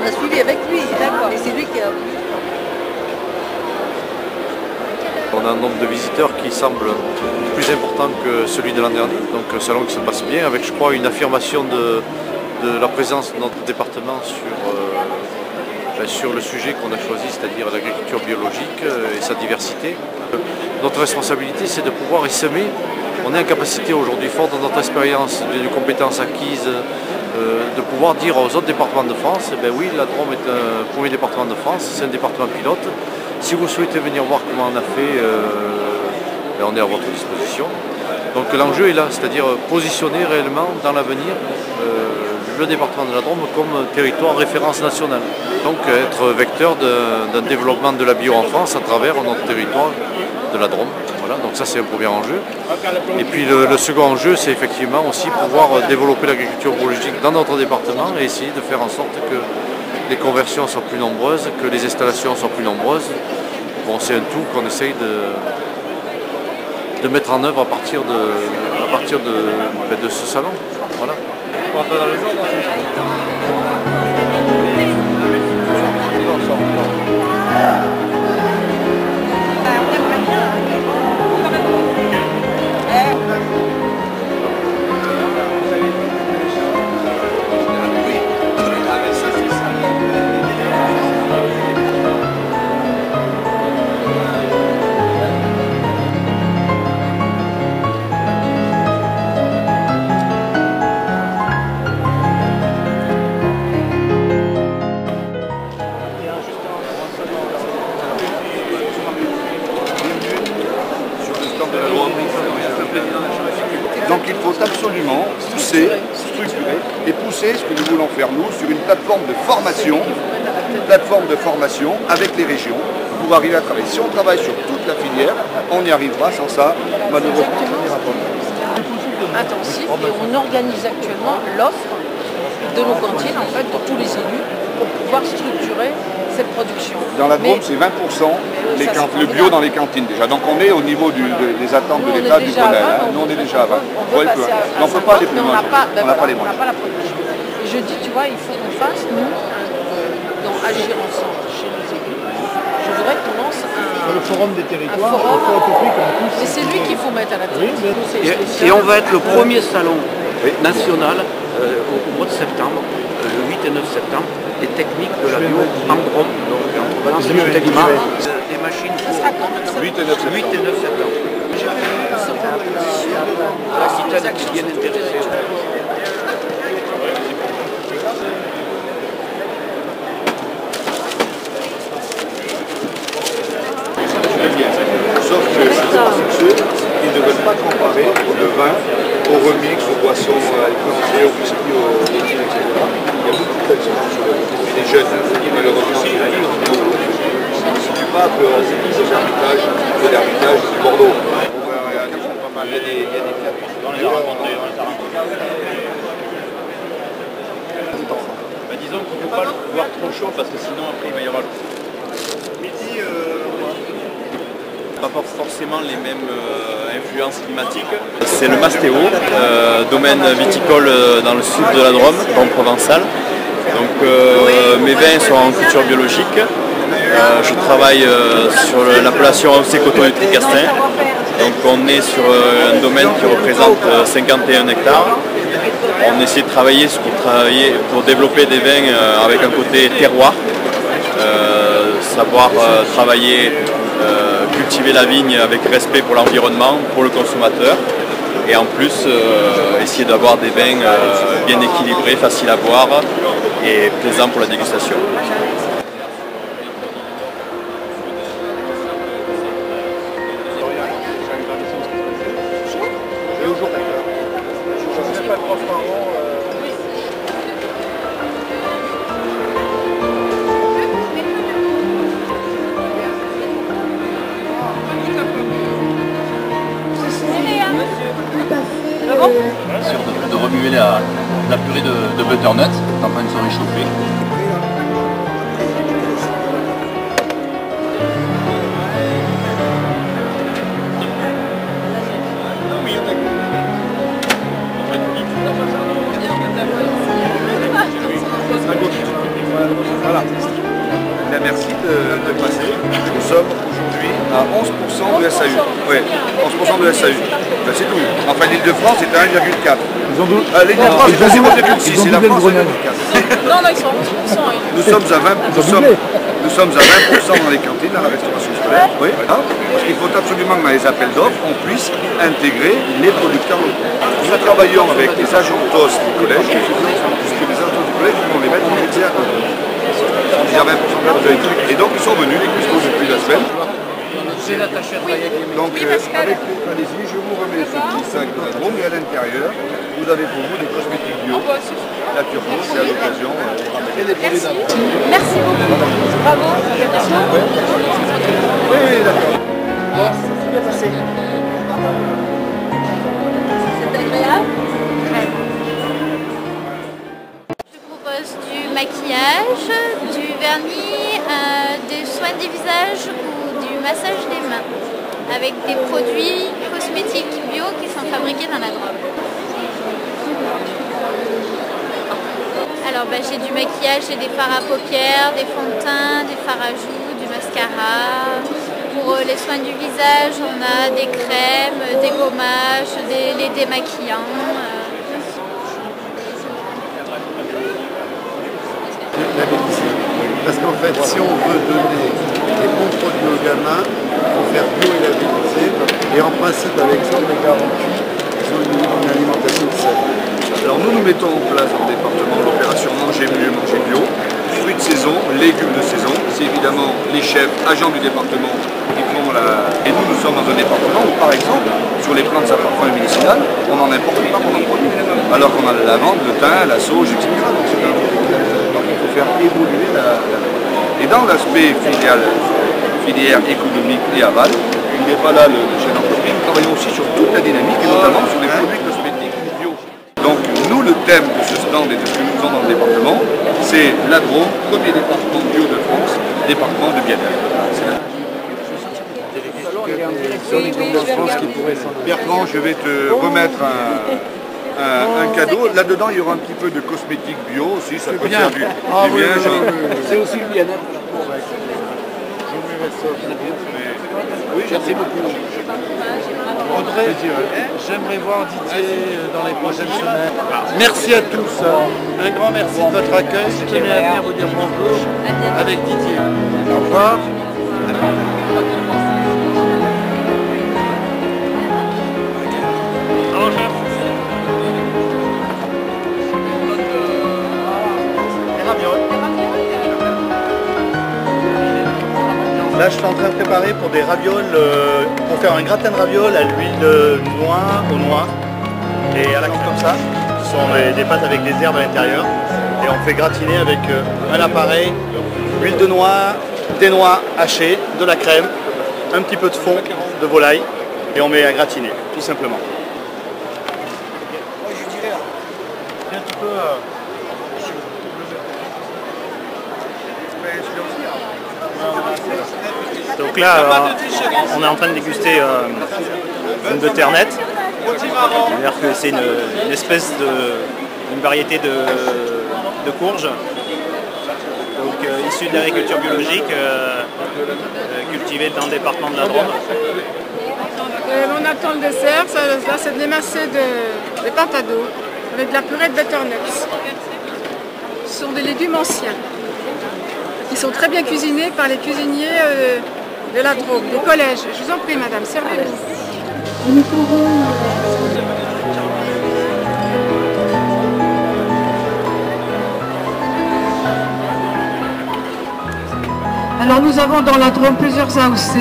a suivi avec lui, d'accord. Et c'est lui qui a... On a un nombre de visiteurs qui semble plus important que celui de l'an dernier. Donc un salon qui se passe bien avec, je crois, une affirmation de la présence de notre département sur le sujet qu'on a choisi, c'est-à-dire l'agriculture biologique et sa diversité. Notre responsabilité, c'est de pouvoir essaimer. On est en capacité aujourd'hui, fort de notre expérience, d'une compétence acquise, de pouvoir dire aux autres départements de France, eh bien oui, la Drôme est un premier département de France, c'est un département pilote. Si vous souhaitez venir voir comment on a fait, ben on est à votre disposition. Donc l'enjeu est là, c'est-à-dire positionner réellement dans l'avenir le département de la Drôme comme territoire référence nationale. Donc être vecteur d'un développement de la bio en France à travers notre territoire de la Drôme. Voilà, donc ça c'est un premier enjeu. Et puis le second enjeu, c'est effectivement aussi pouvoir développer l'agriculture biologique dans notre département et essayer de faire en sorte que les conversions soient plus nombreuses, que les installations soient plus nombreuses. Bon, c'est un tout qu'on essaye de mettre en œuvre à partir de ce salon. Voilà. Donc il faut absolument pousser, structurer et pousser ce que nous voulons faire nous sur une plateforme de formation avec les régions pour arriver à travailler. Si on travaille sur toute la filière, on y arrivera. Sans ça, malheureusement, ça n'ira pas. Intensif et on organise actuellement l'offre de nos cantines, en fait, de tous les élus pour pouvoir structurer cette production. Dans la Drôme, c'est 20% le bio dans les cantines déjà. Donc on est au niveau des attentes de l'État, du Grenelle. Nous on est déjà à 20. On ne peut pas aller plus loin. On n'a pas les moyens. Et je dis, tu vois, il faut qu'on fasse, nous, dans Agir ensemble chez les élus, je voudrais qu'on lance le forum des territoires, il faut à peu près qu'on pousse. Et c'est lui qu'il faut mettre à la tête. Et on va être le premier salon national au mois de septembre, le 8 et 9 septembre, des techniques de la bio en Drôme. Donc entre Valence et Tegma, des machines pour 8 et 9 septembre. La citadine qui est bien intéressée. Sauf que ceux qui ne veulent pas comparer le vin au remix, aux boissons alcoolisées, au whisky, au gin, etc. Il y a beaucoup de personnes sur les jeunes qui malheureusement sont si tu vas de l'Hermitage du Bordeaux. Il y a des dans les rencontrés, disons qu'il ne faut pas le boire trop chaud parce que sinon après il va y avoir midi. Pas forcément les mêmes influences climatiques. C'est le Mastéo, domaine viticole dans le sud de la Drôme, Drôme provençale. Donc mes vins sont en culture biologique. Je travaille sur l'appellation AOC Coton du Tricastin. Donc on est sur un domaine qui représente 51 hectares. On essaie de travailler pour développer des vins avec un côté terroir, savoir travailler, cultiver la vigne avec respect pour l'environnement, pour le consommateur, et en plus essayer d'avoir des vins bien équilibrés, faciles à boire et plaisants pour la dégustation. De remuer la purée de butternut, en train de se réchauffer. à gauche. à 11% de SAU. Oui, 11% de SAU. Ben, c'est tout. Enfin, l'Île-de-France est à 1,4. L'Île-de-France est à 0,6 et la France à 1,4. Non, ils sont à 11%. Nous sommes à 20% dans les cantines, dans la restauration scolaire. Oui, voilà. Parce qu'il faut absolument que dans les appels d'offres, on puisse intégrer les producteurs locaux. Nous travaillons avec les agents TOS du collège, puisque les agents du collège vont les mettre en exergue. Il y a 20% de. Et donc ils sont venus, les cuistots, depuis la semaine. Donc allez-y, je vous remets ce petit sac de la Drôme et à l'intérieur, vous avez pour vous des cosmétiques bio. La turco, c'est à l'occasion. Merci. Merci beaucoup. Bravo. Oui, d'accord. Bon, ça s'est bien passé. C'est agréable. Je propose du maquillage, du vernis, des soins du visage ou du massage des mains avec des produits cosmétiques bio qui sont fabriqués dans la Drôme. Alors j'ai du maquillage, j'ai des fards à paupières, des fonds de teint, des fards à joues, du mascara. Pour les soins du visage, on a des crèmes, des gommages, les démaquillants. Parce qu'en fait, si on veut donner des bons produits aux gamins, il faut faire bio et labelliser. Et en principe, avec ça, on est garanti qu'ils ont une alimentation saine. Alors nous mettons en place dans le département l'opération Manger mieux, manger bio. Fruits de saison, légumes de saison. C'est évidemment les chefs, agents du département qui font la... Et nous sommes dans un département où, par exemple, sur les plantes à parfum médicinal, on n'en importe pas pour nos produits. Alors qu'on a la lavande, le thym, la sauge, etc. Donc c'est un donc il faut faire évoluer la... Et dans l'aspect filière économique et aval, il n'est pas là le chef d'entreprise. Nous travaillons aussi sur toute la dynamique et notamment sur les produits cosmétiques bio. Donc nous, le thème de ce stand et de ce que nous faisons dans le département, c'est la Drôme, premier département bio de France, département de bien-être. Bertrand, je vais te remettre un cadeau. Là-dedans, il y aura un petit peu de cosmétique bio aussi, ça peut faire du bien. C'est aussi le bien-être. Oui, merci beaucoup. Audrey, j'aimerais voir Didier dans les prochaines semaines. Merci à tous. Un grand merci de votre accueil. Je tenais à venir vous dire bonjour avec Didier. Au revoir. Là, je suis en train de préparer pour des ravioles, pour faire un gratin de ravioles à l'huile de noix, au noix et à la crème comme ça. Ce sont des pâtes avec des herbes à l'intérieur et on fait gratiner avec un appareil, huile de noix, des noix hachées, de la crème, un petit peu de fond de volaille et on met à gratiner, tout simplement. Donc là, on est en train de déguster une butternut. C'est-à-dire que c'est une espèce une variété de courge, donc issue de l'agriculture biologique, cultivée dans le département de la Drôme. On attend le dessert, là c'est démassé de pâte à dos avec de la purée de butternuts. Ce sont des légumes anciens qui sont très bien cuisinés par les cuisiniers de la Drôme, des collèges. Je vous en prie madame, servez-vous. Alors nous avons dans la Drôme plusieurs AOC.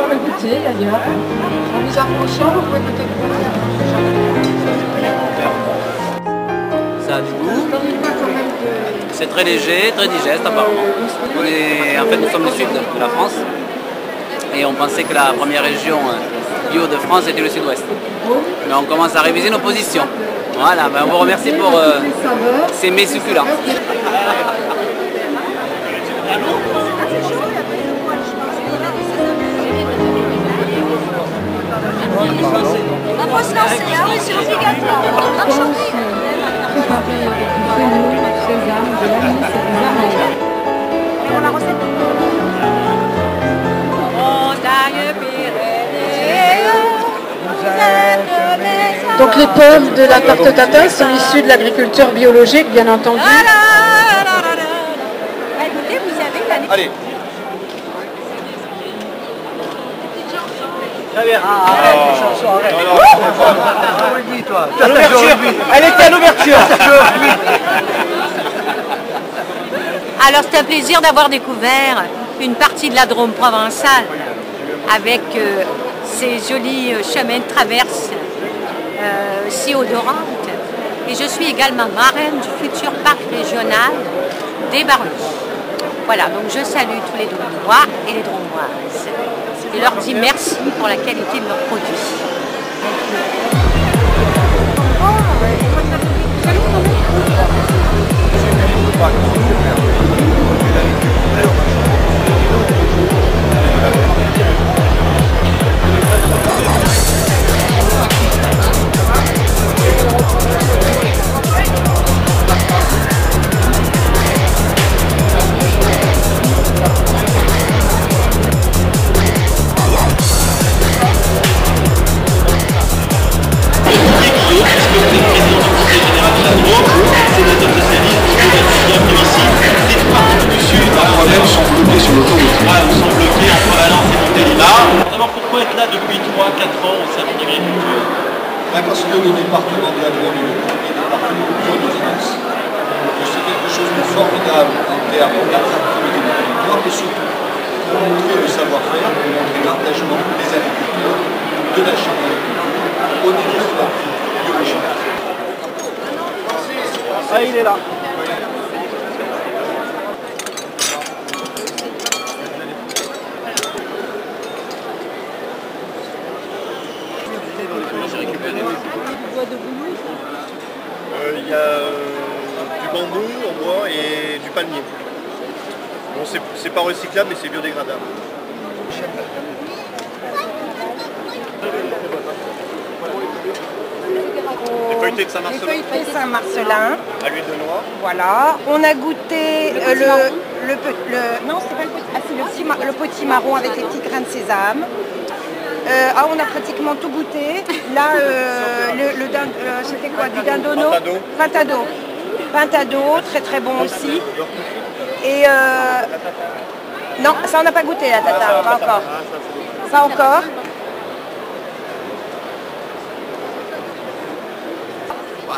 Le goûter d'ailleurs. En vous approchant, vous pouvez goûter Ça a du goût. C'est très léger, très digeste apparemment. En fait, nous sommes le sud de la France et on pensait que la première région bio de France était le sud-ouest. Mais on commence à réviser nos positions. Voilà, on vous remercie pour ces mets succulents. Donc les pommes de la tarte tatin sont issues de l'agriculture biologique, bien entendu. Allez. Elle était à l'ouverture. Alors c'est un plaisir d'avoir découvert une partie de la Drôme provençale avec ces jolis chemins de traverse si odorantes. Et je suis également marraine du futur parc régional des Barlots. Voilà, donc je salue tous les Drômois et les Drômoises. Et leur dis merci pour la qualité de leurs produits. D'abord, pourquoi être là depuis 3-4 ans au salon d'agriculture? Parce que le département de la Drôme est le premier département de France. C'est quelque chose de formidable en termes d'attractivité du territoire et surtout pour montrer le savoir-faire, pour montrer l'engagement des agriculteurs, de la chambre d'agriculture, au niveau de la biologie. Ah, il est là. Il y a du bambou en bois et du palmier. Bon, c'est pas recyclable mais c'est biodégradable. Les feuilletés de Saint-Marcelin. Les feuilletés Saint-Marcelin. À l'huile de noix. Voilà. On a goûté non, c'est pas le petit, c'est le petit marron avec les petits grains de sésame. On a pratiquement tout goûté. Là, c'était quoi? Du dindono? Pintado. Pintado, très très bon aussi. Et non, ça on n'a pas goûté la tata, pas encore. Pas encore.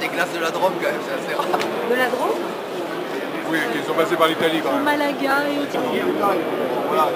Des glaces de la Drôme quand même, c'est assez rare. De la Drôme? Oui, qui sont passés par l'Italie quand même. Malaga et autres. Voilà.